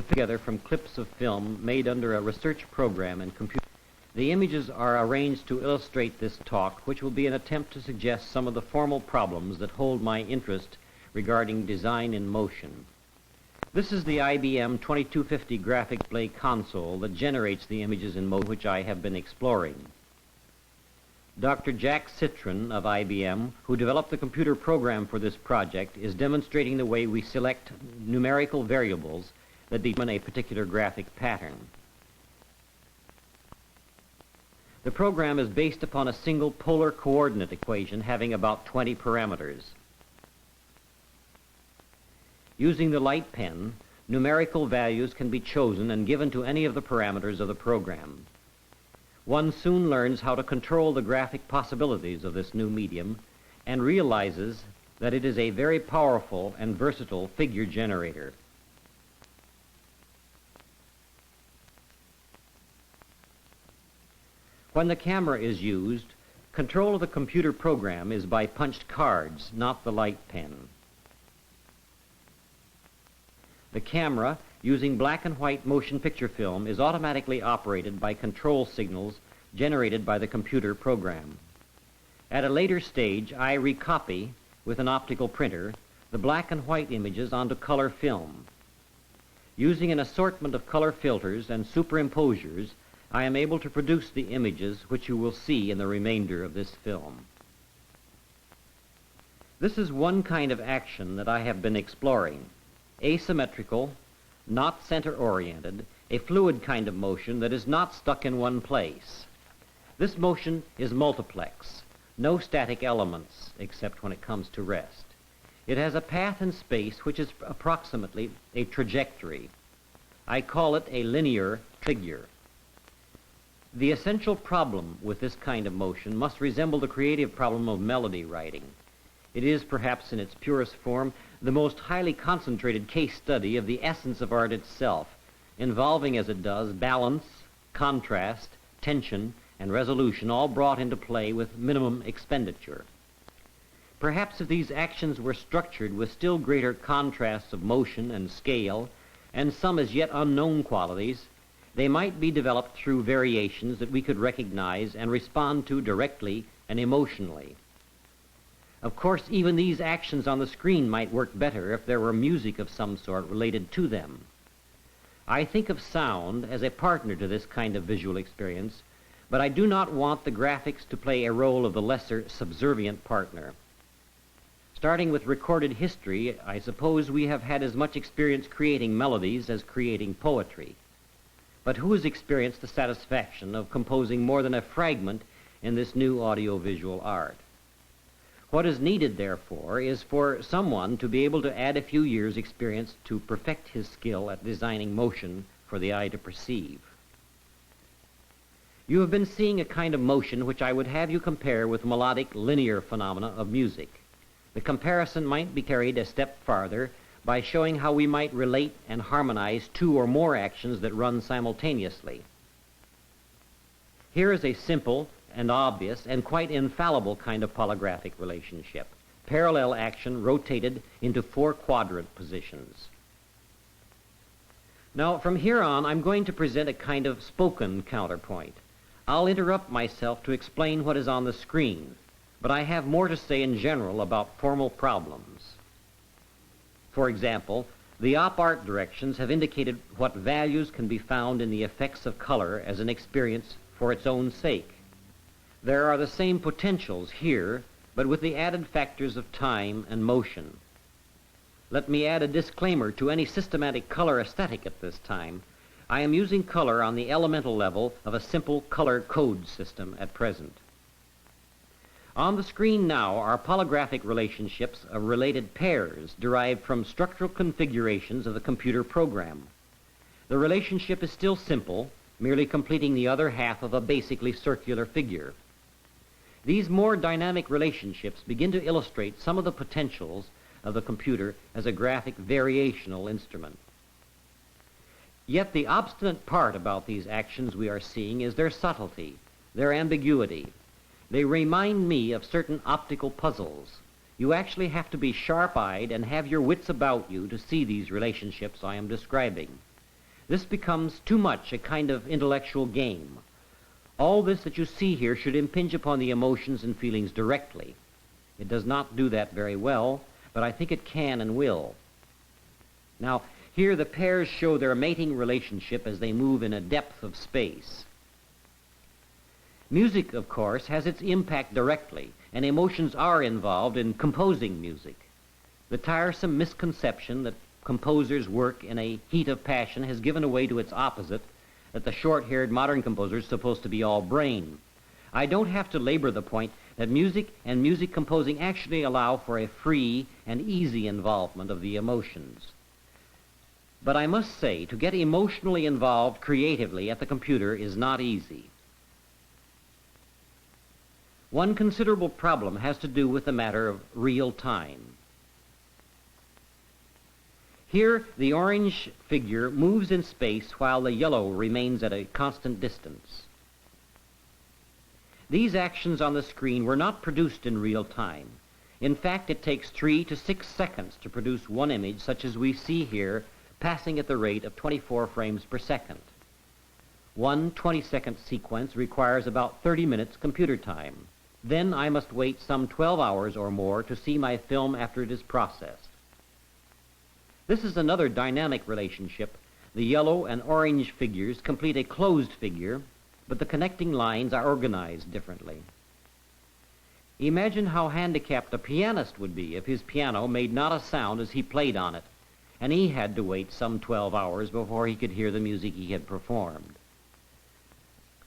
together from clips of film made under a research program in computer. The images are arranged to illustrate this talk, which will be an attempt to suggest some of the formal problems that hold my interest regarding design in motion. This is the IBM 2250 graphic display console that generates the images in motion which I have been exploring. Dr. Jack Citron of IBM, who developed the computer program for this project, is demonstrating the way we select numerical variables that determine a particular graphic pattern. The program is based upon a single polar coordinate equation having about 20 parameters. Using the light pen, numerical values can be chosen and given to any of the parameters of the program. One soon learns how to control the graphic possibilities of this new medium and realizes that it is a very powerful and versatile figure generator. When the camera is used, control of the computer program is by punched cards, not the light pen. The camera, using black and white motion picture film, is automatically operated by control signals generated by the computer program. At a later stage, I recopy, with an optical printer, the black and white images onto color film. Using an assortment of color filters and superimposers, I am able to produce the images which you will see in the remainder of this film. This is one kind of action that I have been exploring. Asymmetrical, not center-oriented, a fluid kind of motion that is not stuck in one place. This motion is multiplex, no static elements except when it comes to rest. It has a path in space which is approximately a trajectory. I call it a linear figure. The essential problem with this kind of motion must resemble the creative problem of melody writing. It is, perhaps in its purest form, the most highly concentrated case study of the essence of art itself, involving as it does balance, contrast, tension, and resolution, all brought into play with minimum expenditure. Perhaps if these actions were structured with still greater contrasts of motion and scale, and some as yet unknown qualities, they might be developed through variations that we could recognize and respond to directly and emotionally. Of course, even these actions on the screen might work better if there were music of some sort related to them. I think of sound as a partner to this kind of visual experience, but I do not want the graphics to play a role of the lesser subservient partner. Starting with recorded history, I suppose we have had as much experience creating melodies as creating poetry. But who has experienced the satisfaction of composing more than a fragment in this new audiovisual art? What is needed, therefore, is for someone to be able to add a few years' experience to perfect his skill at designing motion for the eye to perceive. You have been seeing a kind of motion which I would have you compare with melodic linear phenomena of music. The comparison might be carried a step farther by showing how we might relate and harmonize two or more actions that run simultaneously. Here is a simple and obvious and quite infallible kind of polygraphic relationship. Parallel action rotated into 4 quadrant positions. Now, from here on, I'm going to present a kind of spoken counterpoint. I'll interrupt myself to explain what is on the screen, but I have more to say in general about formal problems. For example, the op art directions have indicated what values can be found in the effects of color as an experience for its own sake. There are the same potentials here, but with the added factors of time and motion. Let me add a disclaimer to any systematic color aesthetic at this time. I am using color on the elemental level of a simple color code system at present. On the screen now are polygraphic relationships of related pairs derived from structural configurations of the computer program. The relationship is still simple, merely completing the other half of a basically circular figure. These more dynamic relationships begin to illustrate some of the potentials of the computer as a graphic variational instrument. Yet the obstinate part about these actions we are seeing is their subtlety, their ambiguity. They remind me of certain optical puzzles. You actually have to be sharp-eyed and have your wits about you to see these relationships I am describing. This becomes too much a kind of intellectual game. All this that you see here should impinge upon the emotions and feelings directly. It does not do that very well, but I think it can and will. Now, here the pairs show their mating relationship as they move in a depth of space. Music, of course, has its impact directly, and emotions are involved in composing music. The tiresome misconception that composers work in a heat of passion has given way to its opposite, that the short-haired modern composer is supposed to be all brain. I don't have to labor the point that music and music composing actually allow for a free and easy involvement of the emotions. But I must say, to get emotionally involved creatively at the computer is not easy. One considerable problem has to do with the matter of real time. Here, the orange figure moves in space while the yellow remains at a constant distance. These actions on the screen were not produced in real time. In fact, it takes 3 to 6 seconds to produce one image such as we see here, passing at the rate of 24 frames per second. One 20-second sequence requires about 30 minutes computer time. Then I must wait some 12 hours or more to see my film after it is processed. This is another dynamic relationship. The yellow and orange figures complete a closed figure, but the connecting lines are organized differently. Imagine how handicapped a pianist would be if his piano made not a sound as he played on it, and he had to wait some 12 hours before he could hear the music he had performed.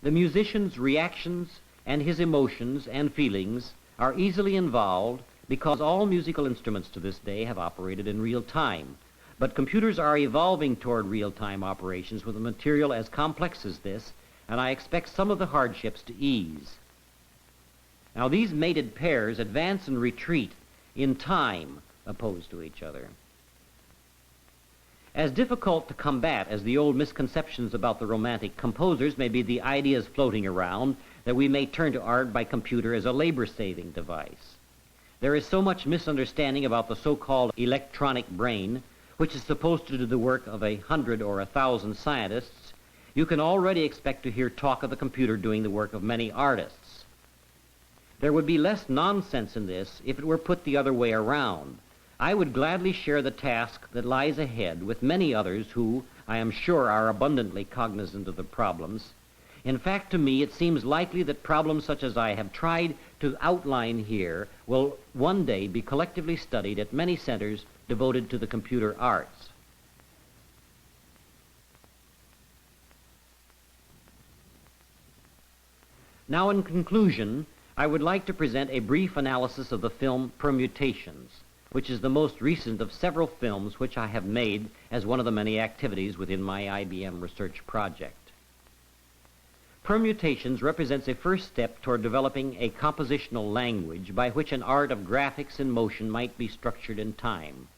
The musician's reactions and his emotions and feelings are easily involved because all musical instruments to this day have operated in real time. But computers are evolving toward real-time operations with a material as complex as this, and I expect some of the hardships to ease. Now, these mated pairs advance and retreat in time opposed to each other. As difficult to combat as the old misconceptions about the romantic composers may be the ideas floating around that we may turn to art by computer as a labor-saving device. There is so much misunderstanding about the so-called electronic brain, which is supposed to do the work of 100 or 1,000 scientists. You can already expect to hear talk of the computer doing the work of many artists. There would be less nonsense in this if it were put the other way around. I would gladly share the task that lies ahead with many others who, I am sure, are abundantly cognizant of the problems. In fact, to me, it seems likely that problems such as I have tried to outline here will one day be collectively studied at many centers devoted to the computer arts. Now, in conclusion, I would like to present a brief analysis of the film Permutations, which is the most recent of several films which I have made as one of the many activities within my IBM research project. Permutations represents a first step toward developing a compositional language by which an art of graphics in motion might be structured in time.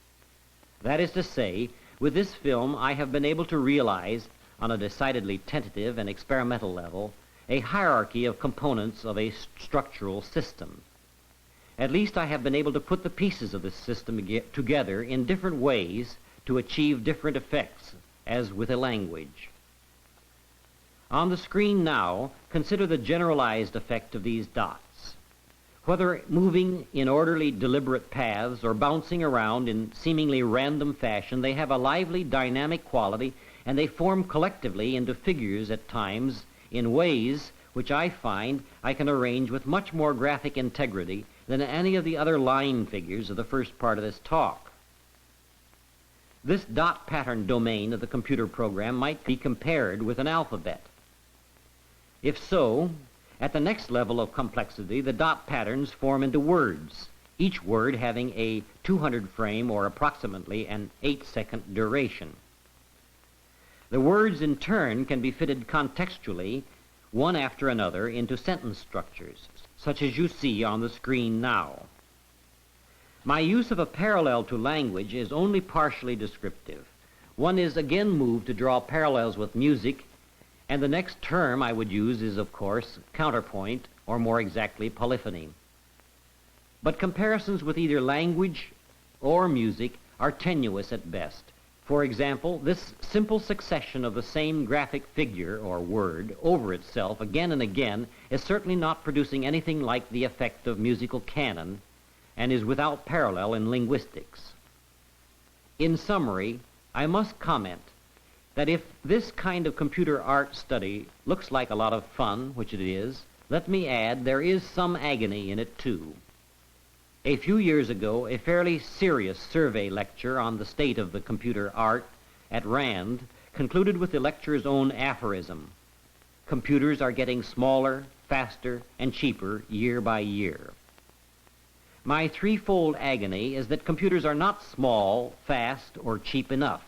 That is to say, with this film I have been able to realize, on a decidedly tentative and experimental level, a hierarchy of components of a structural system. At least I have been able to put the pieces of this system together in different ways to achieve different effects, as with a language. On the screen now, consider the generalized effect of these dots. Whether moving in orderly, deliberate paths or bouncing around in seemingly random fashion, they have a lively, dynamic quality, and they form collectively into figures at times in ways which I find I can arrange with much more graphic integrity than any of the other line figures of the first part of this talk. This dot pattern domain of the computer program might be compared with an alphabet. If so, at the next level of complexity, the dot patterns form into words, each word having a 200-frame or approximately an 8-second duration. The words in turn can be fitted contextually, one after another, into sentence structures, such as you see on the screen now. My use of a parallel to language is only partially descriptive. One is again moved to draw parallels with music, and the next term I would use is, of course, counterpoint, or more exactly, polyphony. But comparisons with either language or music are tenuous at best. For example, this simple succession of the same graphic figure or word over itself again and again is certainly not producing anything like the effect of musical canon and is without parallel in linguistics. In summary, I must comment that if this kind of computer art study looks like a lot of fun, which it is, let me add there is some agony in it too. A few years ago, a fairly serious survey lecture on the state of the computer art at Rand concluded with the lecturer's own aphorism: computers are getting smaller, faster, and cheaper year by year. My threefold agony is that computers are not small, fast, or cheap enough.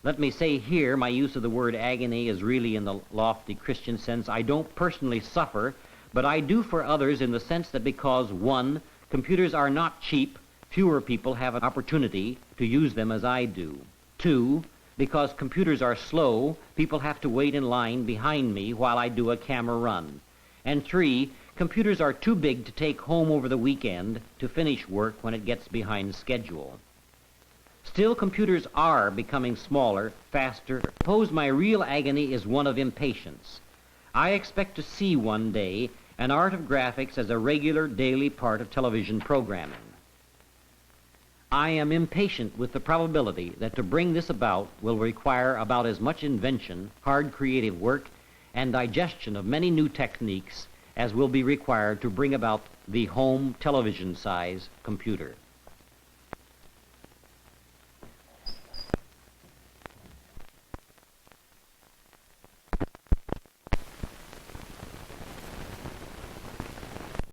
Let me say here, my use of the word agony is really in the lofty Christian sense. I don't personally suffer, but I do for others in the sense that because, one, computers are not cheap, fewer people have an opportunity to use them as I do. Two, because computers are slow, people have to wait in line behind me while I do a camera run. And three, computers are too big to take home over the weekend to finish work when it gets behind schedule. Still, computers are becoming smaller, faster. Suppose my real agony is one of impatience. I expect to see one day an art of graphics as a regular daily part of television programming. I am impatient with the probability that to bring this about will require about as much invention, hard creative work, and digestion of many new techniques as will be required to bring about the home television-size computer.